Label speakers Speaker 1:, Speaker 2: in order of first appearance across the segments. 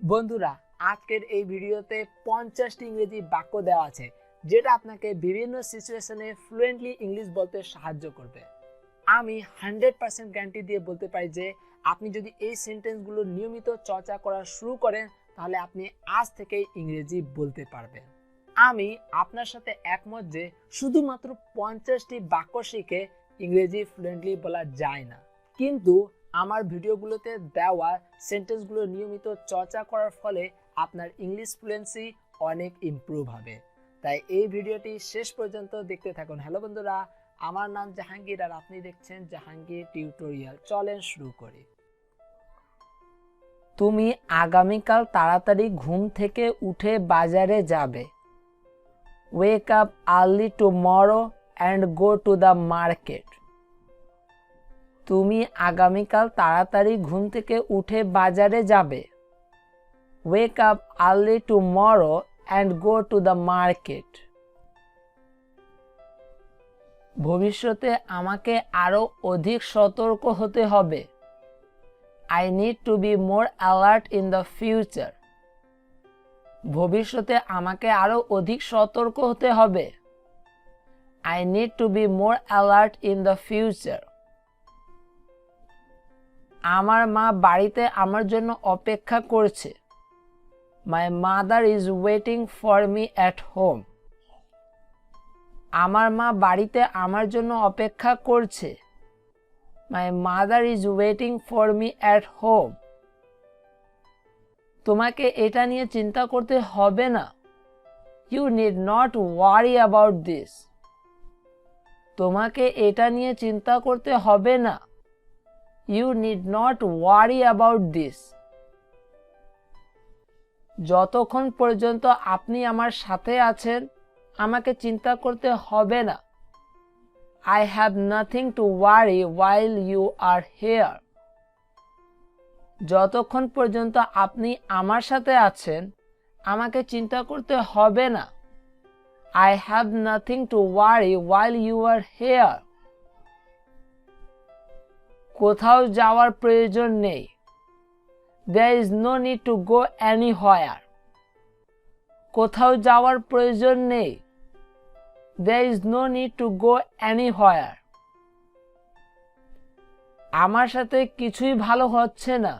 Speaker 1: বন্ধুরা, আজকের এই ভিডিওতে 50টি ইংরেজি বাক্য দেওয়া আছে যেটা আপনাকে বিভিন্ন সিচুয়েশনে ফ্লুয়েন্টলি ইংলিশ বলতে সাহায্য করবে। আমি 100% গ্যারান্টি দিয়ে বলতে পারি যে আপনি যদি এই সেন্টেন্সগুলো নিয়মিত চর্চা করা শুরু করেন তাহলে আপনি আজ থেকেই ইংরেজি বলতে পারবেন। আমি আপনার সাথে একমত যে শুধুমাত্র 50টি বাক্য শিখে ইংরেজি ফ্লুয়েন্টলি বলা যায় না, কিন্তু আমার ভিডিওগুলোতে দেওয়া সেন্টেন্সগুলো নিয়মিত চর্চা করার ফলে আপনার ইংলিশ ফ্লুয়েন্সি অনেক ইমপ্রুভ হবে। তাই এই ভিডিওটি শেষ পর্যন্ত দেখতে থাকুন। হ্যালো বন্ধুরা, আমার নাম জাহাঙ্গীর আর আপনি দেখছেন জাহাঙ্গীর টিউটোরিয়াল। চলেন শুরু করি। তুমি আগামীকাল তাড়াতাড়ি ঘুম থেকে উঠে বাজারে যাবে। Wake up early tomorrow and go to the market. তুমি আগামীকাল তাড়াতাড়ি ঘুম থেকে উঠে বাজারে যাবে। Wake up early tomorrow and go to the market. ভবিষ্যতে আমাকে আরো অধিক সতর্ক হতে হবে। I need to be more alert in the future. ভবিষ্যতে আমাকে আরো অধিক সতর্ক হতে হবে। I need to be more alert in the future. আমার মা বাড়িতে আমার জন্য অপেক্ষা করছে। My mother is waiting for me at home. আমার মা বাড়িতে আমার জন্য অপেক্ষা করছে। My mother is waiting for me at home. তোমাকে এটা নিয়ে চিন্তা করতে হবে না। You need not worry about this. তোমাকে এটা নিয়ে চিন্তা করতে হবে না। You need not worry about this. যতক্ষণ পর্যন্ত আপনি আমার সাথে আছেন আমাকে চিন্তা করতে হবে না। I have nothing to worry while you are here. যতক্ষণ পর্যন্ত আপনি আমার সাথে আছেন আমাকে চিন্তা করতে হবে না। I have nothing to worry while you are here. কোথাও যাওয়ার প্রয়োজন নেই। There is no need to go anywhere. কোথাও যাওয়ার প্রয়োজন নেই। There is no need to go anywhere. আমার সাথে কিছুই ভালো হচ্ছে না।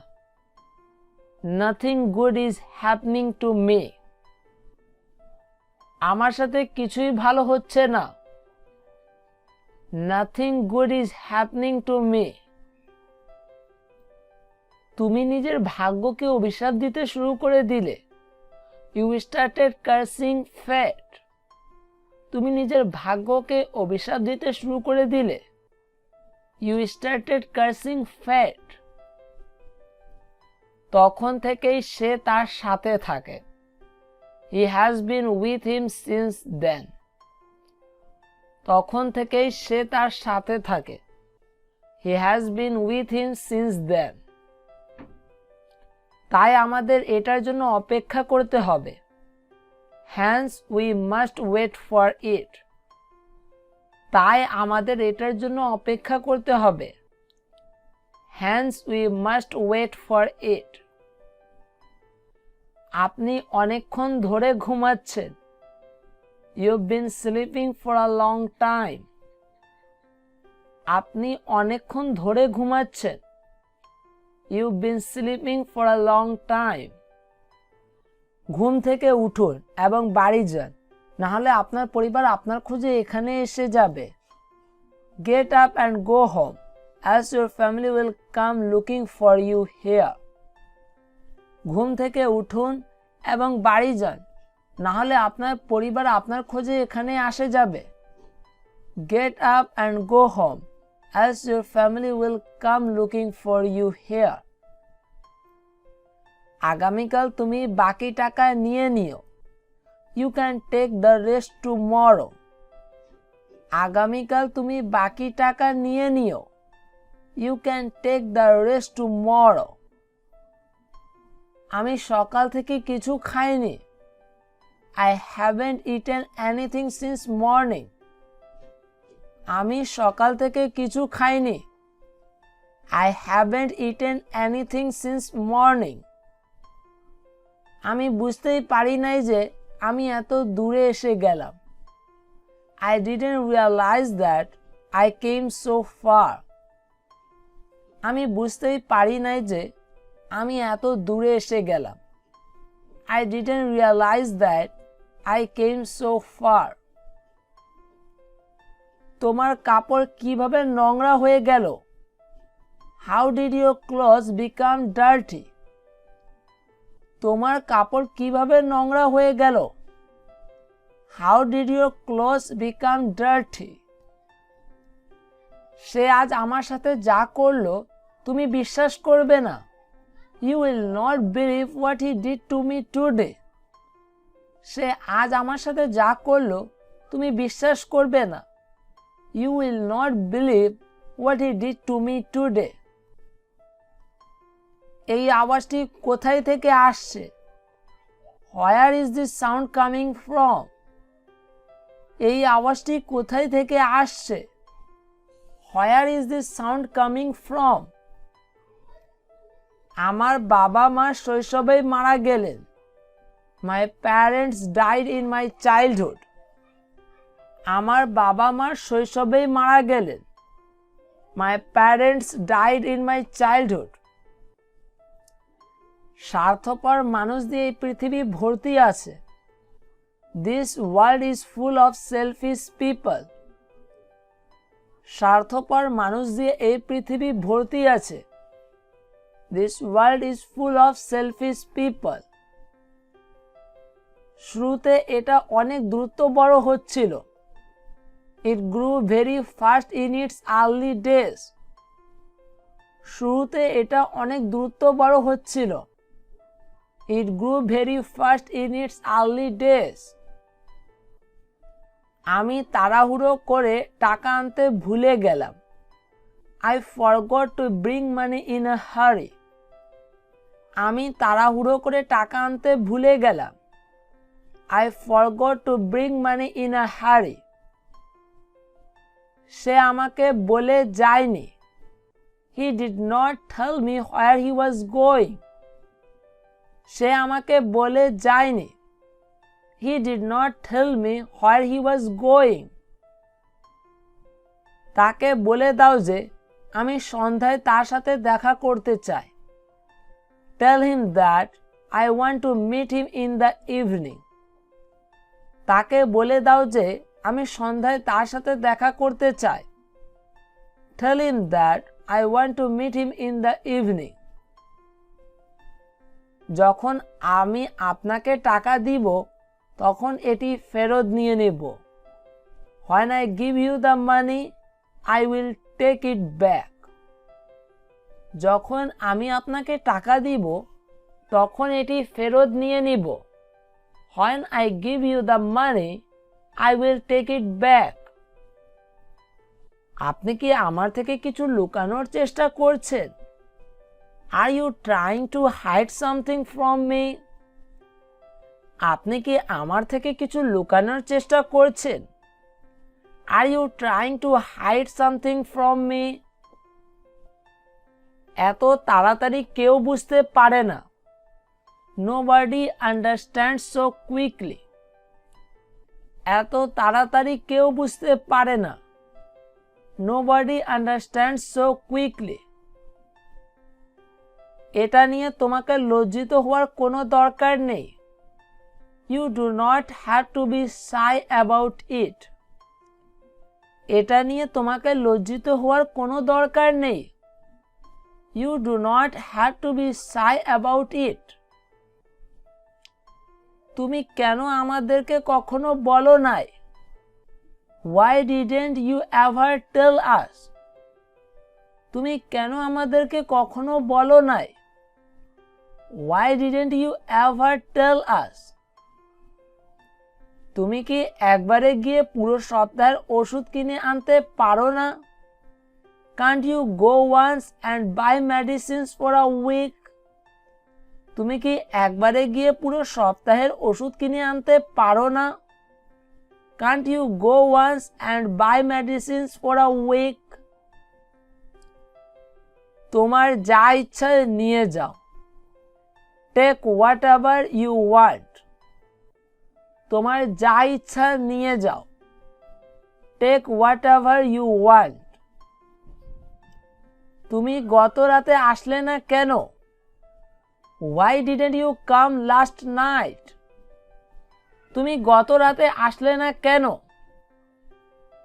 Speaker 1: Nothing good is happening to me. আমার সাথে কিছুই ভালো হচ্ছে না। Nothing good is happening to me. তুমি নিজের ভাগ্যকে অভিশাপ দিতে শুরু করে দিলে। You started cursing fate. তুমি নিজের ভাগ্যকে অভিশাপ দিতে শুরু করে দিলে। You started cursing fate. তখন থেকেই সে তার সাথে থাকে। He has been with him since then. তখন থেকেই সে তার সাথে থাকে। He has been with him since then. তাই আমাদের এটার জন্য অপেক্ষা করতে হবে। Hence we must wait for it. তাই আমাদের এটার জন্য অপেক্ষা করতে হবে। Hence we must wait for it. আপনি অনেকক্ষণ ধরে ঘুমাচ্ছেন। You've been sleeping for a long time. আপনি অনেকক্ষণ ধরে ঘুমাচ্ছেন। You've been sleeping for a long time. ঘুম থেকে উঠুন এবং বাড়ি যান, না হলে আপনার পরিবার আপনার খোঁজে এখানে এসে যাবে। Get up and go home, as your family will come looking for you here. ঘুম থেকে উঠুন এবং বাড়ি যান, না হলে আপনার পরিবার আপনার খোঁজে এখানে আসে যাবে। Get up and go home, as your family will come looking for you here. আগামীকাল তুমি বাকি টাকা নিয়ে নিও। You can take the rest tomorrow. আগামীকাল তুমি বাকি টাকা নিয়ে নিও। You can take the rest tomorrow. আমি সকাল থেকে কিছু খাইনি। I haven't eaten anything since morning. আমি সকাল থেকে কিছু খাইনি। I haven't eaten anything since morning. আমি বুঝতেই পারি নাই যে আমি এত দূরে এসে গেলাম। I didn't realize that I came so far. আমি বুঝতেই পারি নাই যে আমি এত দূরে এসে গেলাম। I didn't realize that I came so far. তোমার কাপড় কিভাবে নোংরা হয়ে গেল? How did your clothes become dirty? তোমার কাপড় কিভাবে নোংরা হয়ে গেল? How did your clothes become dirty? সে আজ আমার সাথে যা করলো তুমি বিশ্বাস করবে না। You will not believe what he did to me today. সে আজ আমার সাথে যা করলো তুমি বিশ্বাস করবে না। You will not believe what he did to me today. এই আওয়াজটি কোথায় থেকে আসছে? Where is this sound coming from? এই আওয়াজটি কোথায় থেকে আসছে? Where is this sound coming from? আমার বাবা মা শৈশবেই মারা গেলেন। My parents died in my childhood. আমার বাবা মা শৈশবেই মারা গেলেন। My parents died in my childhood. স্বার্থপর মানুষ দিয়ে এই পৃথিবী ভর্তি আছে। This world is full of selfish people. স্বার্থপর মানুষ দিয়ে এই পৃথিবী ভর্তি আছে। This world is full of selfish people. শুরুতে এটা অনেক দ্রুত বড় হচ্ছিল। It grew very fast in its early days. শুরুতে এটা অনেক দ্রুত বড় হচ্ছিল। It grew very fast in its early days. আমি তাড়াহুড়ো করে টাকা আনতে ভুলে গেলাম। I forgot to bring money in a hurry. আমি তাড়াহুড়ো করে টাকা আনতে ভুলে গেলাম। I forgot to bring money in a hurry. সে আমাকে বলে যায়নি। He did not tell me where he was going. সে আমাকে বলে যায়নি। He did not tell me where he was going. তাকে বলে দাও যে আমি সন্ধ্যায় তার সাথে দেখা করতে চাই। Tell him that I want to meet him in the evening. তাকে বলে দাও যে আমি সন্ধ্যায় তার সাথে দেখা করতে চাই। Tell him that I want to meet him in the evening. যখন আমি আপনাকে টাকা দিব তখন এটি ফেরত নিয়ে নেব। When I give you the money, I will take it back. যখন আমি আপনাকে টাকা দিব তখন এটি ফেরত নিয়ে নিব। When I give you the money, I will take it back. আপনি কি আমার থেকে কিছু লুকানোর চেষ্টা করছেন? Are you trying to hide something from me? আপনি কি আমার থেকে কিছু লুকানোর চেষ্টা করছেন? Are you trying to hide something from me? এত তাড়াতাড়ি কেউ বুঝতে পারে না। Nobody understands so quickly. এত তাড়াতাড়ি কেউ বুঝতে পারে না। Nobody understands so quickly. এটা নিয়ে তোমাকে লজ্জিত হওয়ার কোনো দরকার নেই। You do not have to be shy about it. এটা নিয়ে তোমাকে লজ্জিত হওয়ার কোনো দরকার নেই। You do not have to be shy about it. তুমি কেন আমাদেরকে কখনো বলো নাই? Why didn't you ever tell us? তুমি কেন আমাদেরকে কখনো বলো নাই? Why didn't you ever tell us? তুমি কি একবারে গিয়ে পুরো সপ্তাহের ওষুধ কিনে আনতে পারো না? Can't you go once and buy medicines for a week? তুমি কি একবারে গিয়ে পুরো সপ্তাহের ওষুধ কিনে আনতে পারো না? Can't you go once and buy medicines for a week? তোমার যা ইচ্ছা নিয়ে যাও। Take whatever you want, তোমার যা ইচ্ছা নিয়ে যাও। Take whatever you want. তুমি গত রাতে আসলে না কেন? Why didn't you come last night, তুমি গত রাতে আসলে না কেন?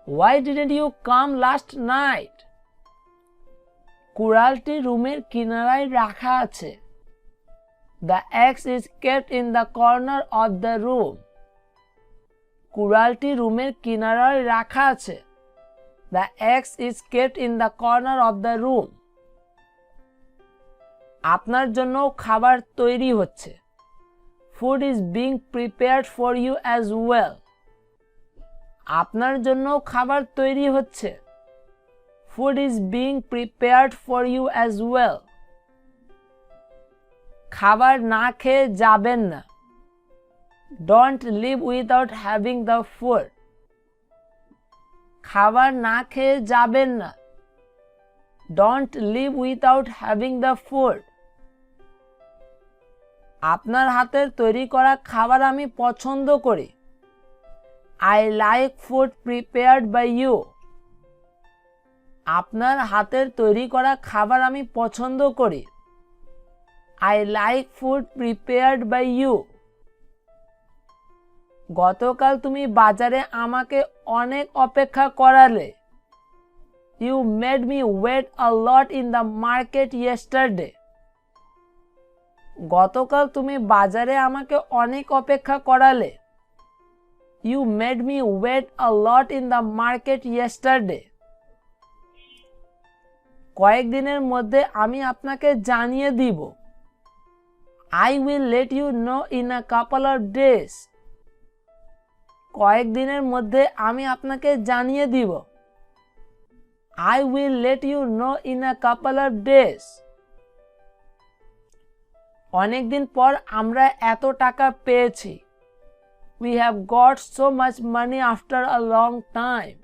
Speaker 1: Why didn't you come last night. কুড়ালটি রুমের কিনারায় রাখা আছে। The axe is kept in the corner of the room, কুড়ালটি রুমের কিনারায় রাখা আছে। The axe is kept in the corner of the room. আপনার জন্য খাবার তৈরি হচ্ছে। Food is being prepared for you as well, আপনার জন্য খাবার তৈরি হচ্ছে। Food is being prepared for you as well. খাবার না খেয়ে যাবেন না। Don't leave without having the food, খাবার না খেয়ে যাবেন না। Don't leave without having the food. আপনার হাতের তৈরি করা খাবার আমি পছন্দ করি। I like food prepared by you, আপনার হাতের তৈরি করা খাবার আমি পছন্দ করি। I like food prepared by you. গতকাল তুমি বাজারে আমাকে অনেক অপেক্ষা করালে। You made me wait a lot in the market yesterday, গতকাল তুমি বাজারে আমাকে অনেক অপেক্ষা করালে। You made me wait a lot in the market yesterday. কয়েকদিনের মধ্যে আমি আপনাকে জানিয়ে দিব। I will let you know in a couple of days, কয়েকদিনের মধ্যে আমি আপনাকে জানিয়ে দিব। I will let you know in a couple of days. অনেকদিন পর আমরা এত টাকা পেয়েছি। We have got so much money after a long time.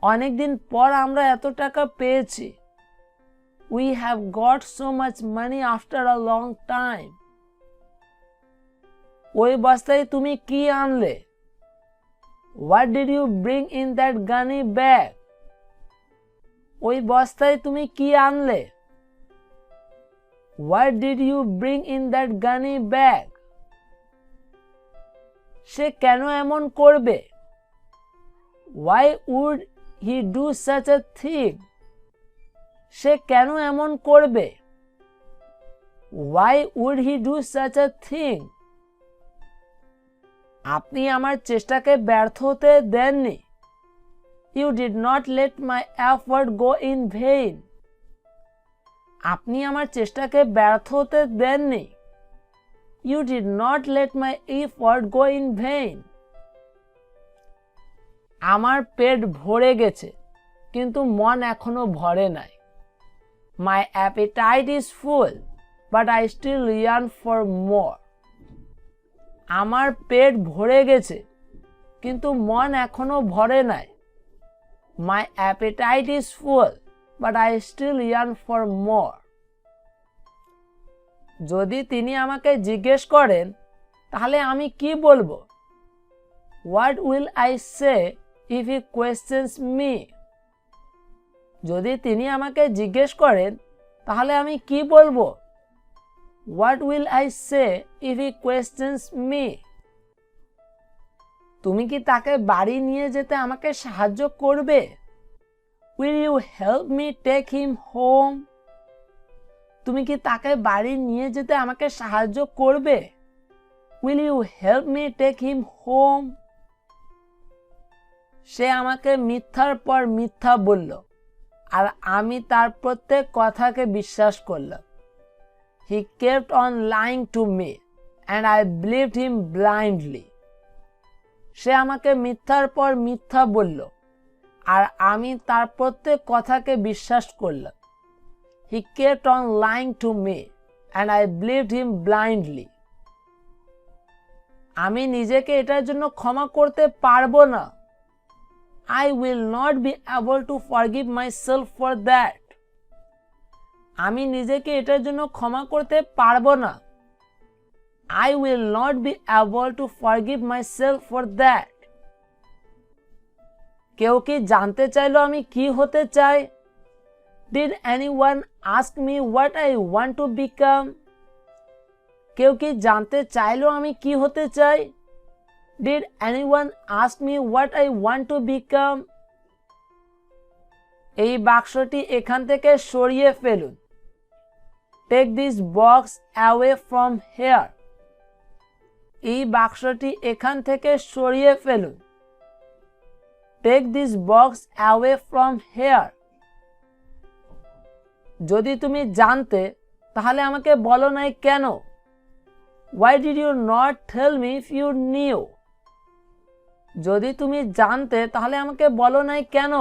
Speaker 1: অনেকদিন পর আমরা এত টাকা পেয়েছি। We have got so much money after a long time. ওই বস্তায় তুমি কি আনলে? What did you bring in that gunny bag? ওই বস্তায় তুমি কি আনলে? What did you bring in that gunny bag? সে কেন এমন করবে? Why would he do such a thing? সে কেন এমন করবে? Why would he do such a thing? আপনি আমার চেষ্টাকে ব্যর্থ হতে দেননি। You did not let my effort go in vain. আপনি আমার চেষ্টাকে ব্যর্থ হতে দেননি। You did not let my effort go in vain. আমার পেট ভরে গেছে কিন্তু মন এখনো ভরে নাই। My appetite is full but I still yearn for more. আমার পেট ভরে গেছে কিন্তু মন এখনো ভরে নাই। My appetite is full but I still yearn for more. যদি তিনি আমাকে জিজ্ঞেস করেন তাহলে আমি কি বলবো? What will I say if he questions me? যদি তিনি আমাকে জিজ্ঞেস করেন তাহলে আমি কি বলবো? What will I say if he questions me? তুমি কি তাকে বাড়ি নিয়ে যেতে আমাকে সাহায্য করবে? Will you help me take him home? তুমি কি তাকে বাড়ি নিয়ে যেতে আমাকে সাহায্য করবে? Will you help me take him home? সে আমাকে মিথ্যার পর মিথ্যা বলল আর আমি তার প্রত্যেক কথাকে বিশ্বাস করলাম। He kept on lying to me and I believed him blindly. সে আমাকে মিথ্যার পর মিথ্যা বলল আর আমি তার প্রত্যেক কথাকে বিশ্বাস করলাম। He kept on lying to me and I believed him blindly. আমি নিজেকে এটার জন্য ক্ষমা করতে পারবো না। I will not be able to forgive myself for that. আমি নিজেকে এটার জন্য ক্ষমা করতে পারবো না। I will not be able to forgive myself for that. কেউ কি জানতে চাইলো আমি কি হতে চাই? Did anyone ask me what I want to become? কেউ কি জানতে চাইলো আমি কি হতে চাই? Did anyone ask me what I want to become? এই বাক্সটি এখান থেকে সরিয়ে ফেলুন। Take this box away from here. এই বাক্সটি এখান থেকে সরিয়ে ফেলুন। Take this box away from here. যদি তুমি জানতে তাহলে আমাকে বলো নাই কেন? Why did you not tell me if you knew? যদি তুমি জানতে তাহলে আমাকে বলো নাই কেন?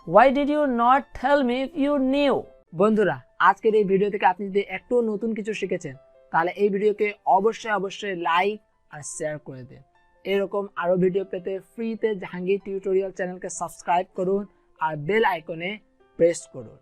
Speaker 1: Why did you not tell me if you knew? বন্ধুরা, আজকের এই ভিডিও থেকে আপনি যদি একটু নতুন কিছু শিখেছেন তাহলে এই ভিডিওকে অবশ্যই লাইক আর শেয়ার করে দিন। এরকম আরো ভিডিও পেতে ফ্রিতে জাহাঙ্গীর টিউটোরিয়াল চ্যানেলকে সাবস্ক্রাইব করুন আর বেল আইকনে প্রেস করুন।